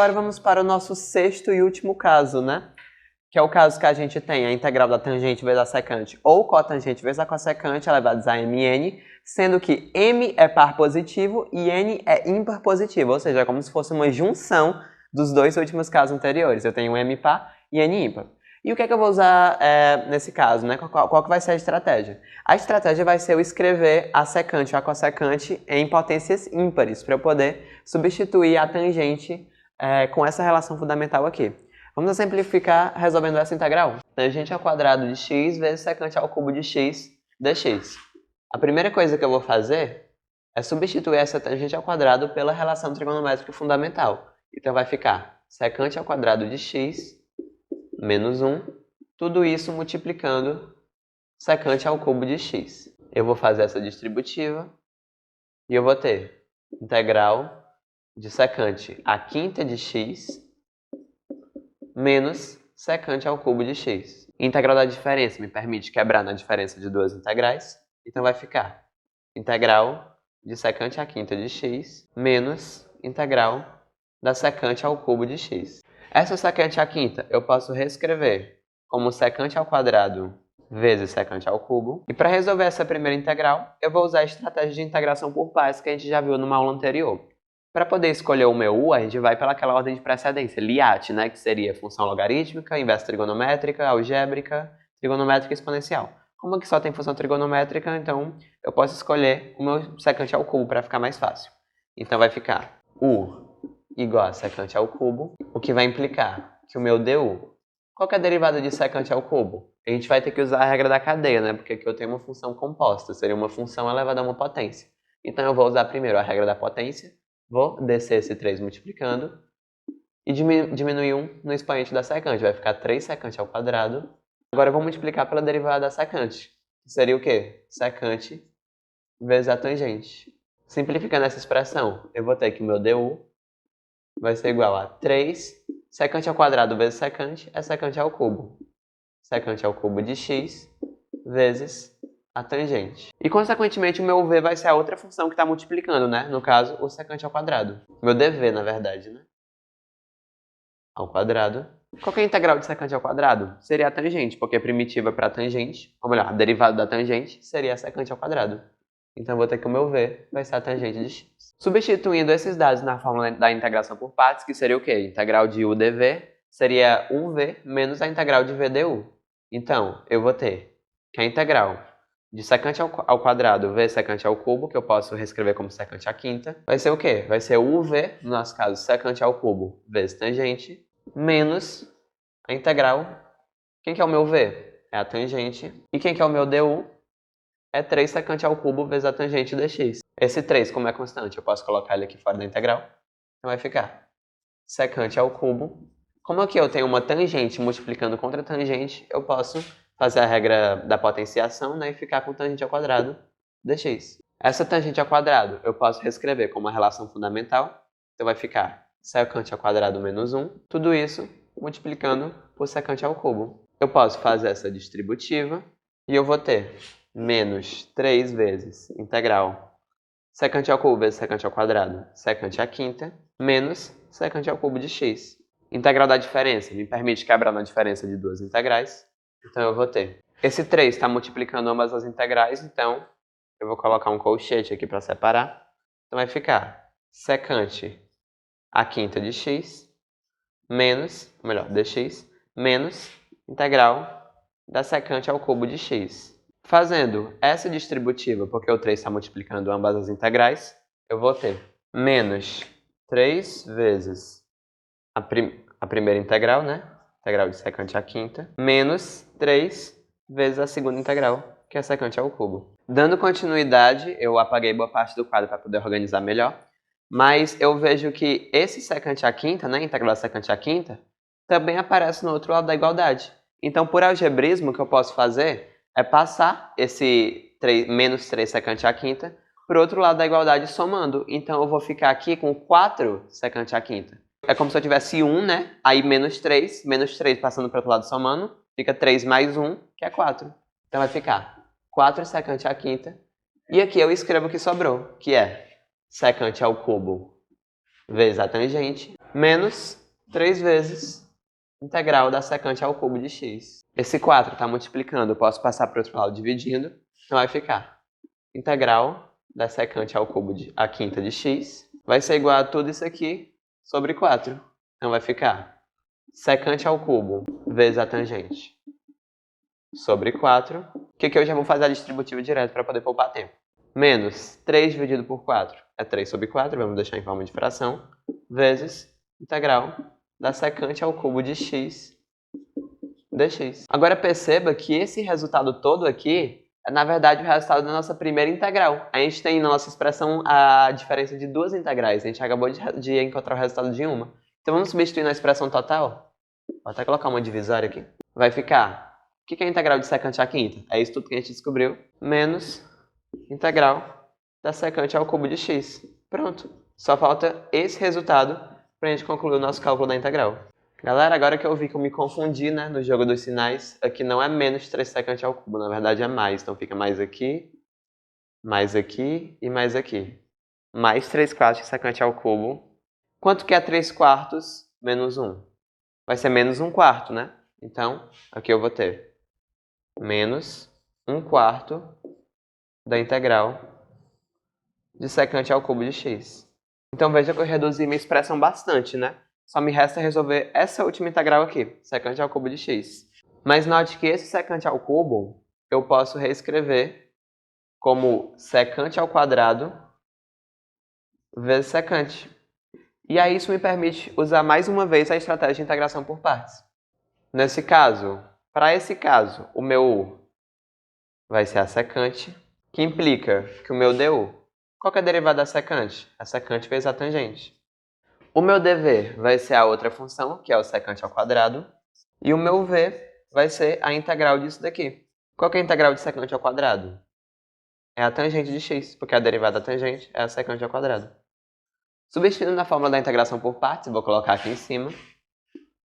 agora vamos para o nosso sexto e último caso, né? Que é o caso que a gente tem a integral da tangente vezes a secante ou cotangente vezes a cossecante elevados a mn, sendo que m é par positivo e n é ímpar positivo, ou seja, é como se fosse uma junção dos dois últimos casos anteriores. Eu tenho m par e n ímpar. E o que é que eu vou usar nesse caso, né? Qual que vai ser a estratégia? A estratégia vai ser eu escrever a secante ou a cossecante em potências ímpares, para eu poder substituir a tangente com essa relação fundamental aqui. Vamos simplificar resolvendo essa integral. Tangente ao quadrado de x vezes secante ao cubo de x dx. A primeira coisa que eu vou fazer é substituir essa tangente ao quadrado pela relação trigonométrica fundamental. Então vai ficar secante ao quadrado de x menos 1, tudo isso multiplicando secante ao cubo de x. Eu vou fazer essa distributiva e eu vou ter integral de secante à quinta de x menos secante ao cubo de x. Integral da diferença me permite quebrar na diferença de duas integrais, então vai ficar integral de secante à quinta de x menos integral da secante ao cubo de x. Essa secante à quinta eu posso reescrever como secante ao quadrado vezes secante ao cubo. E para resolver essa primeira integral, eu vou usar a estratégia de integração por partes que a gente já viu numa aula anterior. Para poder escolher o meu u, a gente vai pelaquela ordem de precedência, LIAT, né, que seria função logarítmica, inversa trigonométrica, algébrica, trigonométrica exponencial. Como aqui só tem função trigonométrica, então eu posso escolher o meu secante ao cubo para ficar mais fácil. Então vai ficar u igual a secante ao cubo, o que vai implicar que o meu du, qual que é a derivada de secante ao cubo? A gente vai ter que usar a regra da cadeia, né? Porque aqui eu tenho uma função composta, seria uma função elevada a uma potência. Então eu vou usar primeiro a regra da potência, vou descer esse 3 multiplicando e diminuir 1 no expoente da secante, vai ficar 3 secante ao quadrado. Agora eu vou multiplicar pela derivada da secante, que seria o quê? Secante vezes a tangente. Simplificando essa expressão, eu vou ter que o meu du vai ser igual a 3 secante ao quadrado vezes secante é secante ao cubo. Secante ao cubo de x vezes a tangente. E, consequentemente, o meu v vai ser a outra função que está multiplicando, né? No caso, o secante ao quadrado. Meu dv, na verdade, né? Ao quadrado. Qual que é a integral de secante ao quadrado? Seria a tangente, porque é primitiva para a tangente. Ou melhor, a derivada da tangente seria a secante ao quadrado. Então, eu vou ter que o meu v vai ser a tangente de x. Substituindo esses dados na fórmula da integração por partes, que seria o quê? Integral de u dv seria uv menos a integral de v du. Então, eu vou ter que a integral de secante ao quadrado vezes secante ao cubo, que eu posso reescrever como secante à quinta, vai ser o quê? Vai ser uv, no nosso caso, secante ao cubo vezes tangente, menos a integral. Quem que é o meu v? É a tangente. E quem que é o meu du? É 3 secante ao cubo vezes a tangente dx. Esse 3, como é constante, eu posso colocar ele aqui fora da integral. Então vai ficar secante ao cubo. Como aqui eu tenho uma tangente multiplicando contra tangente, eu posso fazer a regra da potenciação, né, e ficar com tangente ao quadrado dx. Essa tangente ao quadrado eu posso reescrever como uma relação fundamental. Então vai ficar secante ao quadrado menos 1. Tudo isso multiplicando por secante ao cubo. Eu posso fazer essa distributiva e eu vou ter menos 3 vezes integral secante ao cubo vezes secante ao quadrado, secante à quinta, menos secante ao cubo de x. Integral da diferença me permite quebrar na diferença de duas integrais. Então eu vou ter. Esse 3 está multiplicando ambas as integrais, então eu vou colocar um colchete aqui para separar. Então vai ficar secante à quinta de x, menos, dx, menos integral da secante ao cubo de x. Fazendo essa distributiva, porque o 3 está multiplicando ambas as integrais, eu vou ter menos 3 vezes a primeira integral, né? Integral de secante à quinta, menos 3 vezes a segunda integral, que é secante ao cubo. Dando continuidade, eu apaguei boa parte do quadro para poder organizar melhor, mas eu vejo que esse secante à quinta, né, integral da secante à quinta, também aparece no outro lado da igualdade. Então, por algebrismo, o que eu posso fazer é passar esse menos 3 secante à quinta para o outro lado da igualdade somando. Então, eu vou ficar aqui com 4 secante à quinta. É como se eu tivesse 1, né? Aí menos 3 passando para o outro lado somando, fica 3 mais 1, que é 4. Então vai ficar 4 secante à quinta. E aqui eu escrevo o que sobrou, que é secante ao cubo vezes a tangente, menos 3 vezes integral da secante ao cubo de x. Esse 4 está multiplicando, eu posso passar para o outro lado dividindo, então vai ficar integral da secante ao cubo a quinta de x vai ser igual a tudo isso aqui sobre 4. Então vai ficar secante ao cubo vezes a tangente sobre 4, que eu já vou fazer a distributiva direto para poder poupar tempo. Menos 3 dividido por 4 é 3 sobre 4, vamos deixar em forma de fração, vezes integral da secante ao cubo de x dx. Agora perceba que esse resultado todo aqui é, na verdade, o resultado da nossa primeira integral. A gente tem na nossa expressão a diferença de duas integrais. A gente acabou de encontrar o resultado de uma. Então vamos substituir na expressão total. Vou até colocar uma divisória aqui. Vai ficar... O que é a integral de secante à quinta? É isso tudo que a gente descobriu. Menos integral da secante ao cubo de x. Pronto. Só falta esse resultado para a gente concluir o nosso cálculo da integral. Galera, agora que eu vi que eu me confundi, né, no jogo dos sinais, aqui não é menos 3 secante ao cubo, na verdade é mais. Então fica mais aqui e mais aqui. Mais 3 quartos secante ao cubo. Quanto que é 3 quartos menos 1? Vai ser menos 1 quarto, né? Então, aqui eu vou ter menos 1 quarto da integral de secante ao cubo de x. Então veja que eu reduzi minha expressão bastante, né? Só me resta resolver essa última integral aqui, secante ao cubo de x. Mas note que esse secante ao cubo eu posso reescrever como secante ao quadrado vezes secante. E aí isso me permite usar mais uma vez a estratégia de integração por partes. Nesse caso, para esse caso, o meu u vai ser a secante, que implica que o meu du, qual que é a derivada da secante? A secante vezes a tangente. O meu dv vai ser a outra função, que é o secante ao quadrado, e o meu v vai ser a integral disso daqui. Qual que é a integral de secante ao quadrado? É a tangente de x, porque a derivada da tangente é a secante ao quadrado. Substituindo na fórmula da integração por partes, vou colocar aqui em cima,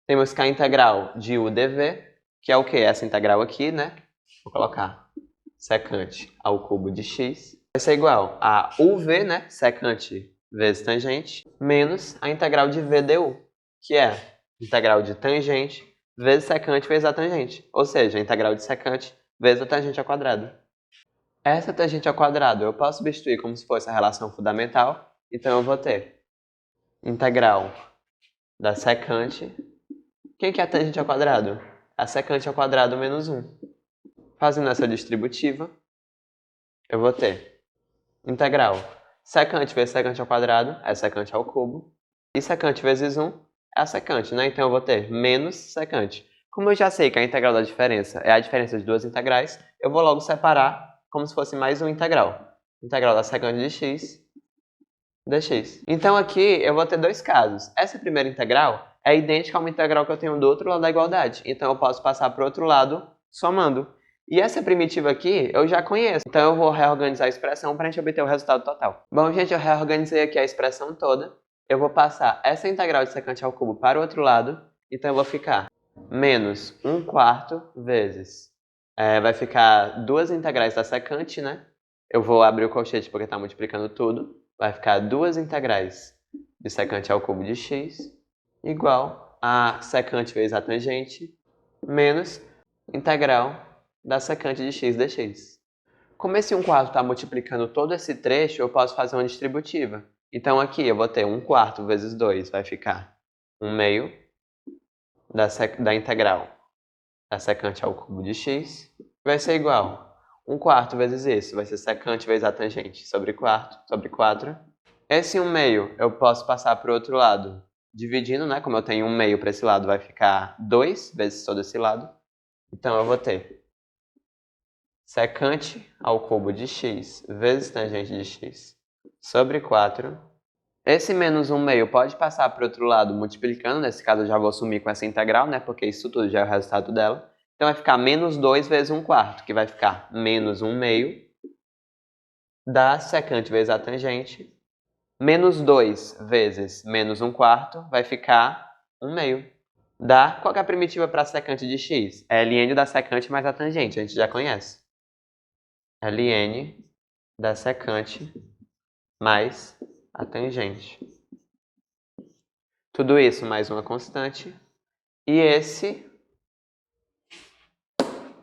temos que a integral de u dv, que é o que? Essa integral aqui, né? Vou colocar secante ao cubo de x, vai ser igual a uv, né? Secante vezes tangente, menos a integral de v du, que é integral de tangente vezes secante vezes a tangente, ou seja, a integral de secante vezes a tangente ao quadrado. Essa tangente ao quadrado eu posso substituir como se fosse a relação fundamental, então eu vou ter integral da secante. Quem que é a tangente ao quadrado? A secante ao quadrado menos 1. Fazendo essa distributiva, eu vou ter integral secante vezes secante ao quadrado é secante ao cubo. E secante vezes 1 é a secante, né? Então eu vou ter menos secante. Como eu já sei que a integral da diferença é a diferença de duas integrais, eu vou logo separar como se fosse mais uma integral. Integral da secante de x dx. Então aqui eu vou ter dois casos. Essa primeira integral é idêntica a uma integral que eu tenho do outro lado da igualdade. Então eu posso passar para o outro lado somando. E essa primitiva aqui eu já conheço. Então eu vou reorganizar a expressão para a gente obter o resultado total. Bom, gente, eu reorganizei aqui a expressão toda. Eu vou passar essa integral de secante ao cubo para o outro lado. Então eu vou ficar menos 1 quarto vezes... vai ficar duas integrais da secante, né? Eu vou abrir o colchete porque está multiplicando tudo. Vai ficar duas integrais de secante ao cubo de x igual a secante vezes a tangente menos integral da secante de x dx. Como esse 1 quarto está multiplicando todo esse trecho, eu posso fazer uma distributiva. Então aqui eu vou ter 1 quarto vezes 2, vai ficar 1 meio da integral da secante ao cubo de x, vai ser igual 1 quarto vezes isso, vai ser secante vezes a tangente sobre 4. Esse 1 meio eu posso passar para o outro lado, dividindo, né? Como eu tenho 1 meio para esse lado, vai ficar 2 vezes todo esse lado. Então eu vou ter secante ao cubo de x vezes tangente de x sobre 4. Esse menos 1 meio pode passar para o outro lado multiplicando, nesse caso eu já vou sumir com essa integral, né? Porque isso tudo já é o resultado dela. Então vai ficar menos 2 vezes 1 quarto, que vai ficar menos 1 meio da secante vezes a tangente. Menos 2 vezes menos 1 quarto vai ficar 1 meio. Qual que é a primitiva para a secante de x? É ln da secante mais a tangente, a gente já conhece. Ln da secante mais a tangente. Tudo isso mais uma constante. E esse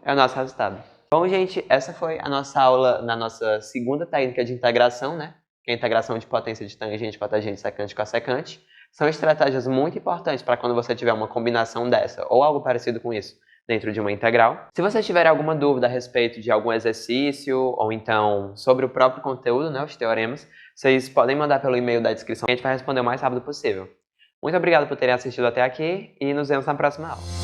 é o nosso resultado. Bom, gente, essa foi a nossa aula na nossa segunda técnica de integração, né? Que é a integração de potência de tangente, cotangente, secante e cossecante. São estratégias muito importantes para quando você tiver uma combinação dessa, ou algo parecido com isso, dentro de uma integral. Se vocês tiverem alguma dúvida a respeito de algum exercício, ou então sobre o próprio conteúdo, né, os teoremas, vocês podem mandar pelo e-mail da descrição, que a gente vai responder o mais rápido possível. Muito obrigado por terem assistido até aqui e nos vemos na próxima aula.